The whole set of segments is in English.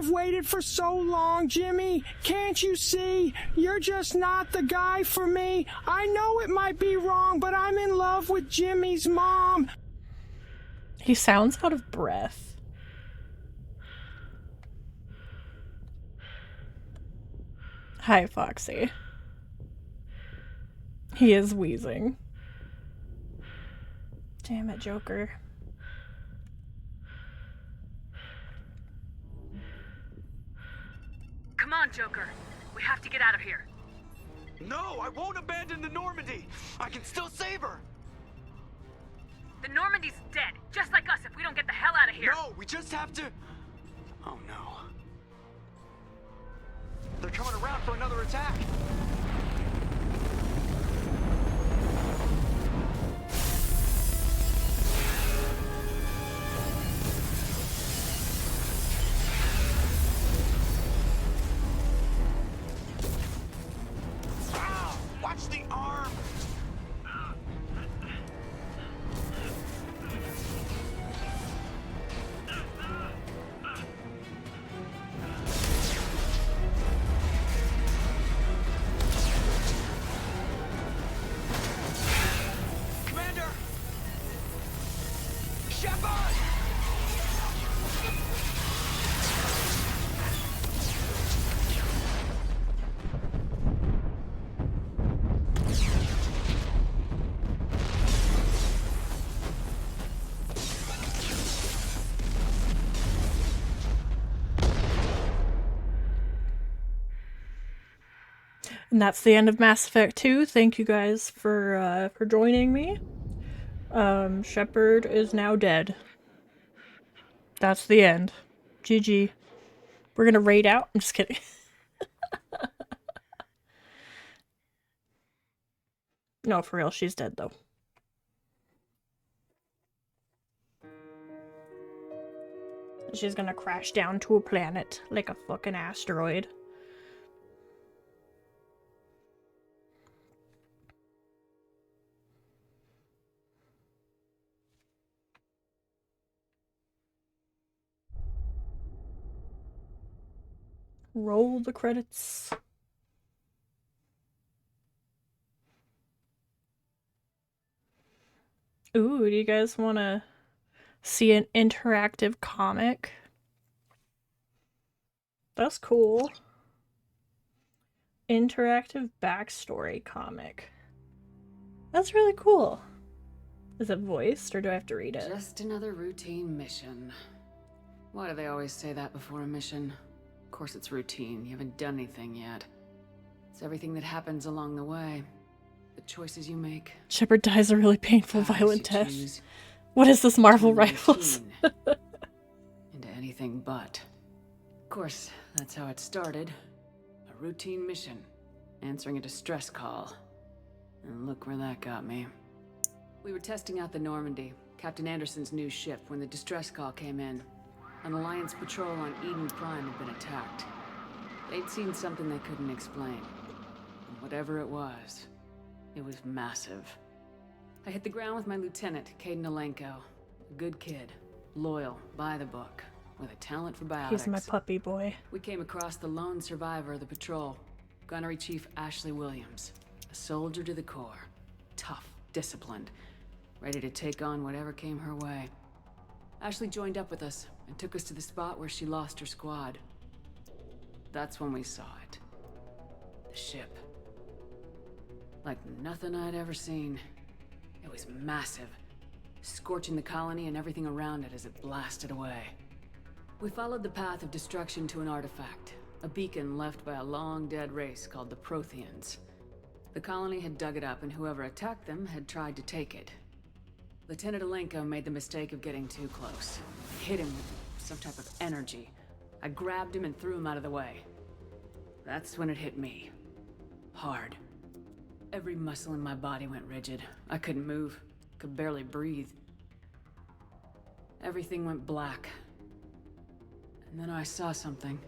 I've waited for so long, Jimmy. Can't you see? You're just not the guy for me. I know it might be wrong, but I'm in love with Jimmy's mom. He sounds out of breath. Hi, Foxy. He is wheezing. Damn it, Joker. Come on, Joker. We have to get out of here. No, I won't abandon the Normandy. I can still save her. The Normandy's dead, just like us if we don't get the hell out of here. No, we just have to... Oh no. They're coming around for another attack. Watch the arm! Commander! Shepard! And that's the end of Mass Effect 2. Thank you guys for joining me. Shepard is now dead. That's the end. GG. We're gonna raid out. I'm just kidding. No, for real, she's dead though. She's gonna crash down to a planet like a fucking asteroid. Roll the credits. Ooh, do you guys want to see an interactive comic? That's cool. Interactive backstory comic. That's really cool. Is it voiced or do I have to read it? Just another routine mission. Why do they always say that before a mission? Of course it's routine. You haven't done anything yet. It's everything that happens along the way. The choices you make. Shepard dies a really painful, violent death. Choose. What is this, Marvel Rivals? Into anything but. Of course, that's how it started. A routine mission. Answering a distress call. And look where that got me. We were testing out the Normandy, Captain Anderson's new ship, when the distress call came in. An Alliance patrol on Eden Prime had been attacked. They'd seen something they couldn't explain. And whatever it was massive. I hit the ground with my lieutenant, Caden Alenko. A good kid, loyal, by the book, with a talent for biotics. He's my puppy boy. We came across the lone survivor of the patrol, Gunnery Chief Ashley Williams. A soldier to the core. Tough, disciplined, ready to take on whatever came her way. Ashley joined up with us and took us to the spot where she lost her squad. That's when we saw it. The ship. Like nothing I'd ever seen. It was massive, scorching the colony and everything around it as it blasted away. We followed the path of destruction to an artifact, a beacon left by a long-dead race called the Protheans. The colony had dug it up, and whoever attacked them had tried to take it. Lieutenant Alenko made the mistake of getting too close. Hit him with some type of energy. I grabbed him and threw him out of the way. That's when it hit me. Hard. Every muscle in my body went rigid. I couldn't move, could barely breathe. Everything went black. And then I saw something.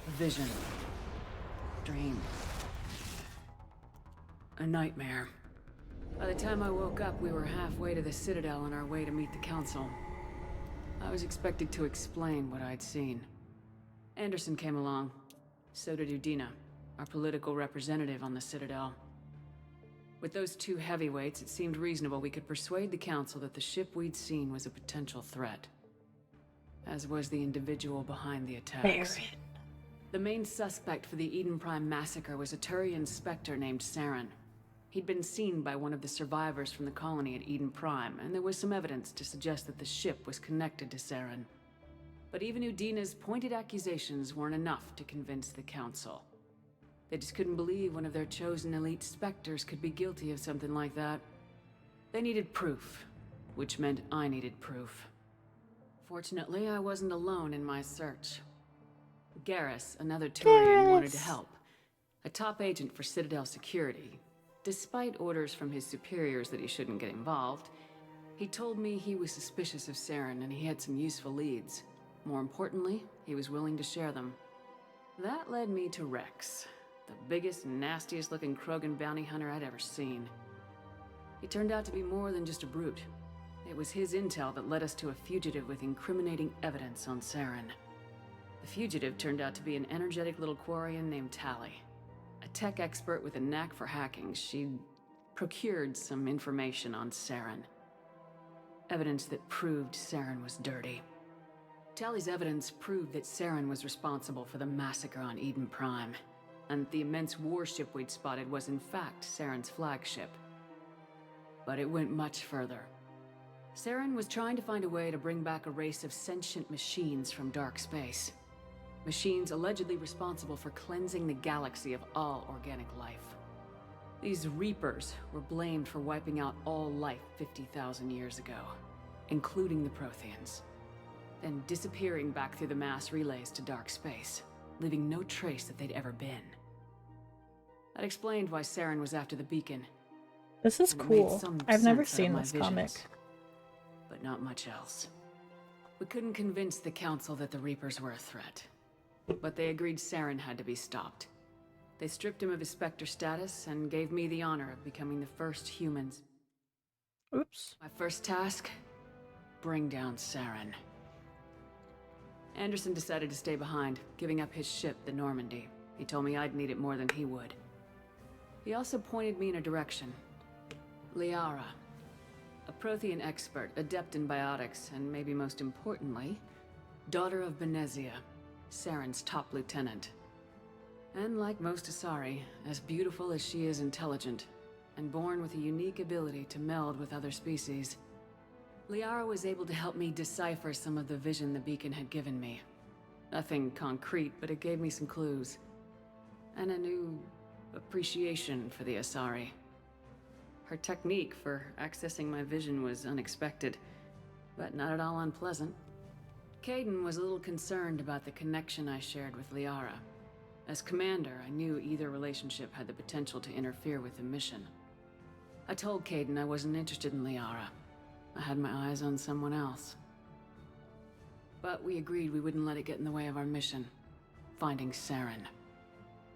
A vision. Dream. A nightmare. By the time I woke up, we were halfway to the Citadel on our way to meet the Council. I was expected to explain what I'd seen. Anderson came along. So did Udina, our political representative on the Citadel. With those two heavyweights, it seemed reasonable we could persuade the Council that the ship we'd seen was a potential threat. As was the individual behind the attacks. The main suspect for the Eden Prime massacre was a Turian Spectre named Saren. He'd been seen by one of the survivors from the colony at Eden Prime, and there was some evidence to suggest that the ship was connected to Saren. But even Udina's pointed accusations weren't enough to convince the Council. They just couldn't believe one of their chosen elite Spectres could be guilty of something like that. They needed proof, which meant I needed proof. Fortunately, I wasn't alone in my search. Garrus, another Turian, wanted to help. A top agent for Citadel security. Despite orders from his superiors that he shouldn't get involved, he told me he was suspicious of Saren and he had some useful leads. More importantly, he was willing to share them. That led me to Rex, the biggest, nastiest looking Krogan bounty hunter I'd ever seen. He turned out to be more than just a brute. It was his intel that led us to a fugitive with incriminating evidence on Saren. The fugitive turned out to be an energetic little Quarian named Tali. A tech expert with a knack for hacking, she'd procured some information on Saren. Evidence that proved Saren was dirty. Tali's evidence proved that Saren was responsible for the massacre on Eden Prime, and the immense warship we'd spotted was in fact Saren's flagship. But it went much further. Saren was trying to find a way to bring back a race of sentient machines from dark space. Machines allegedly responsible for cleansing the galaxy of all organic life. These Reapers were blamed for wiping out all life 50,000 years ago, including the Protheans, then disappearing back through the mass relays to dark space, leaving no trace that they'd ever been. That explained why Saren was after the beacon. This is And it made cool. some I've never sense out of seen my this visions, comic. but not much else. We couldn't convince the Council that the Reapers were a threat, but they agreed Saren had to be stopped. They stripped him of his Spectre status and gave me the honor of becoming the first humans. Oops. My first task? Bring down Saren. Anderson decided to stay behind, giving up his ship, the Normandy. He told me I'd need it more than he would. He also pointed me in a direction. Liara. A Prothean expert, adept in biotics, and maybe most importantly, daughter of Benezia, Saren's top lieutenant. And like most Asari, as beautiful as she is intelligent, and born with a unique ability to meld with other species, Liara was able to help me decipher some of the vision the beacon had given me. Nothing concrete, but it gave me some clues. And a new appreciation for the Asari. Her technique for accessing my vision was unexpected, but not at all unpleasant. Kaidan was a little concerned about the connection I shared with Liara. As commander, I knew either relationship had the potential to interfere with the mission. I told Kaidan I wasn't interested in Liara. I had my eyes on someone else. But we agreed we wouldn't let it get in the way of our mission, finding Saren.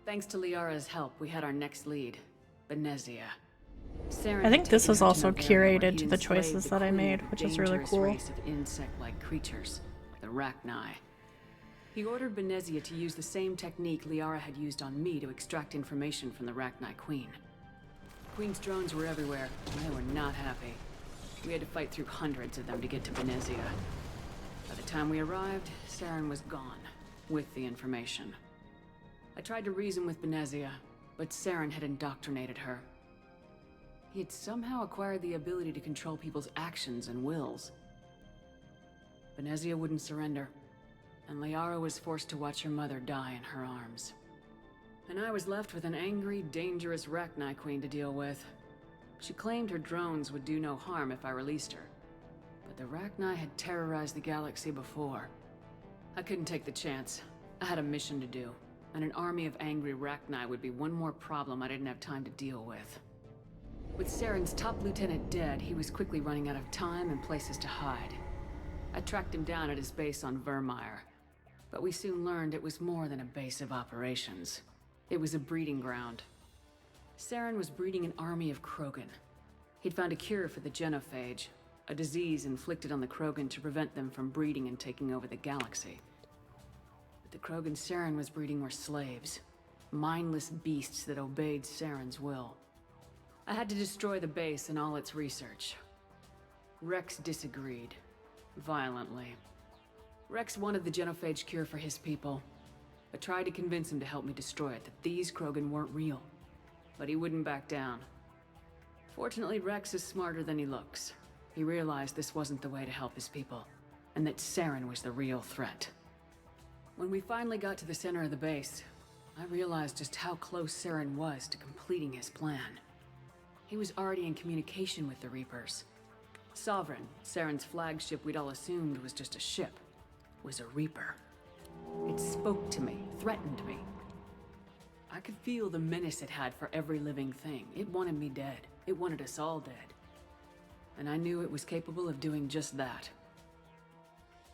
Thanks to Liara's help, we had our next lead, Benezia. Saren I think had this taken is her to also Novaria, where curated he'd to the enslaved choices that I queen made, of a which is really dangerous cool. race of insect-like creatures, the Rachni. He ordered Benezia to use the same technique Liara had used on me to extract information from the Rachni Queen. The Queen's drones were everywhere, and they were not happy. We had to fight through hundreds of them to get to Benezia. By the time we arrived, Saren was gone, with the information. I tried to reason with Benezia, but Saren had indoctrinated her. He had somehow acquired the ability to control people's actions and wills. Benezia wouldn't surrender, and Liara was forced to watch her mother die in her arms. And I was left with an angry, dangerous Rachni Queen to deal with. She claimed her drones would do no harm if I released her. But the Rachni had terrorized the galaxy before. I couldn't take the chance. I had a mission to do, and an army of angry Rachni would be one more problem I didn't have time to deal with. With Saren's top lieutenant dead, he was quickly running out of time and places to hide. I tracked him down at his base on Vermeer, but we soon learned it was more than a base of operations. It was a breeding ground. Saren was breeding an army of Krogan. He'd found a cure for the genophage, a disease inflicted on the Krogan to prevent them from breeding and taking over the galaxy. But the Krogan Saren was breeding were slaves, mindless beasts that obeyed Saren's will. I had to destroy the base and all its research. Rex disagreed, violently. Rex wanted the genophage cure for his people. I tried to convince him to help me destroy it, that these Krogan weren't real. But he wouldn't back down. Fortunately, Rex is smarter than he looks. He realized this wasn't the way to help his people, and that Saren was the real threat. When we finally got to the center of the base, I realized just how close Saren was to completing his plan. He was already in communication with the Reapers. Sovereign, Saren's flagship we'd all assumed was just a ship, was a Reaper. It spoke to me, threatened me. I could feel the menace it had for every living thing. It wanted me dead. It wanted us all dead. And I knew it was capable of doing just that.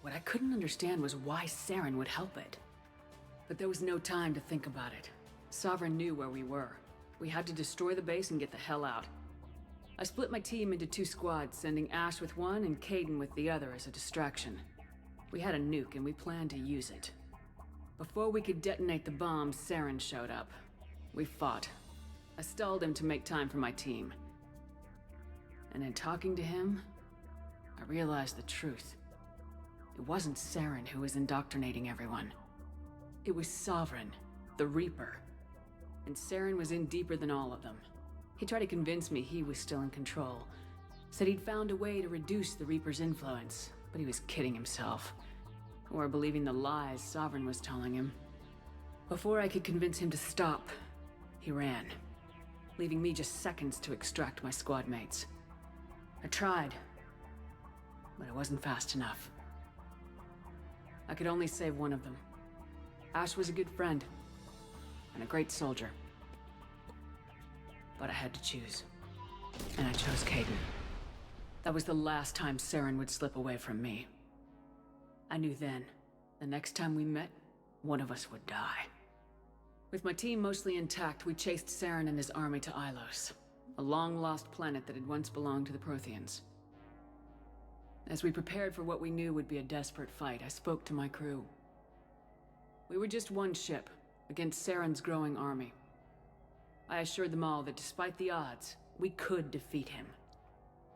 What I couldn't understand was why Saren would help it. But there was no time to think about it. Sovereign knew where we were. We had to destroy the base and get the hell out. I split my team into 2 squads, sending Ash with one and Kaidan with the other as a distraction. We had a nuke and we planned to use it. Before we could detonate the bomb, Saren showed up. We fought. I stalled him to make time for my team. And in talking to him, I realized the truth. It wasn't Saren who was indoctrinating everyone. It was Sovereign, the Reaper. And Saren was in deeper than all of them. He tried to convince me he was still in control. Said he'd found a way to reduce the Reaper's influence, but he was kidding himself. Or believing the lies Sovereign was telling him. Before I could convince him to stop, he ran, leaving me just seconds to extract my squad mates. I tried, but I wasn't fast enough. I could only save one of them. Ash was a good friend, and a great soldier. But I had to choose, and I chose Kaidan. That was the last time Saren would slip away from me. I knew then, the next time we met, one of us would die. With my team mostly intact, we chased Saren and his army to Ilos, a long-lost planet that had once belonged to the Protheans. As we prepared for what we knew would be a desperate fight, I spoke to my crew. We were just one ship, against Saren's growing army. I assured them all that despite the odds, we could defeat him.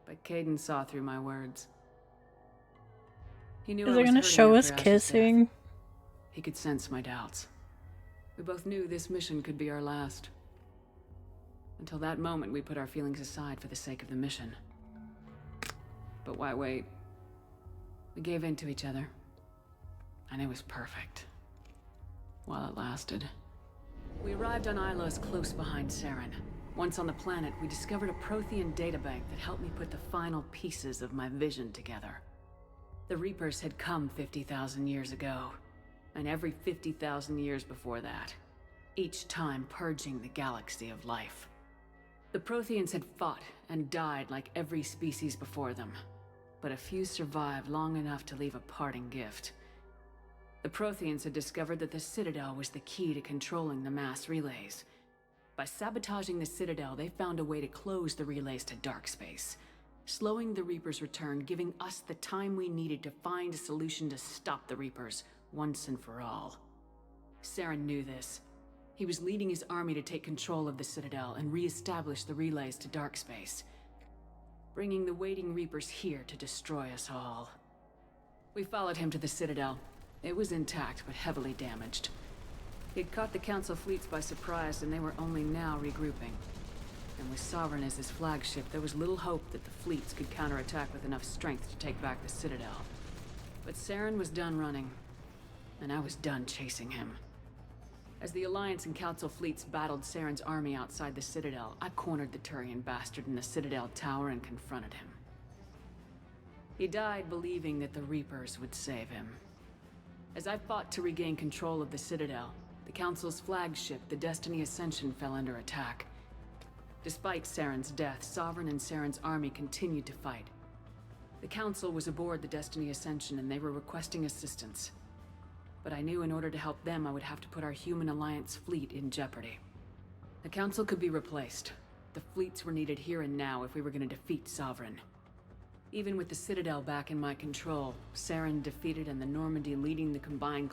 But Kaidan saw through my words. He knew Is I it was gonna hurting show after us Ash's kissing? death. He could sense my doubts. We both knew this mission could be our last. Until that moment, we put our feelings aside for the sake of the mission. But why wait? We gave in to each other. And it was perfect. While it lasted. We arrived on Ilos close behind Saren. Once on the planet, we discovered a Prothean databank that helped me put the final pieces of my vision together. The Reapers had come 50,000 years ago, and every 50,000 years before that, each time purging the galaxy of life. The Protheans had fought and died like every species before them, but a few survived long enough to leave a parting gift. The Protheans had discovered that the Citadel was the key to controlling the mass relays. By sabotaging the Citadel, they found a way to close the relays to dark space, slowing the Reapers' return, giving us the time we needed to find a solution to stop the Reapers once and for all. Saren knew this. He was leading his army to take control of the Citadel and re-establish the relays to dark space, bringing the waiting Reapers here to destroy us all. We followed him to the Citadel. It was intact, but heavily damaged. He'd caught the Council fleets by surprise, and they were only now regrouping. And with Sovereign as his flagship, there was little hope that the fleets could counterattack with enough strength to take back the Citadel. But Saren was done running, and I was done chasing him. As the Alliance and Council fleets battled Saren's army outside the Citadel, I cornered the Turian bastard in the Citadel tower and confronted him. He died believing that the Reapers would save him. As I fought to regain control of the Citadel, the Council's flagship, the Destiny Ascension, fell under attack. Despite Saren's death, Sovereign and Saren's army continued to fight. The Council was aboard the Destiny Ascension and they were requesting assistance. But I knew in order to help them, I would have to put our human Alliance fleet in jeopardy. The Council could be replaced. The fleets were needed here and now if we were going to defeat Sovereign. Even with the Citadel back in my control, Saren defeated and the Normandy leading the combined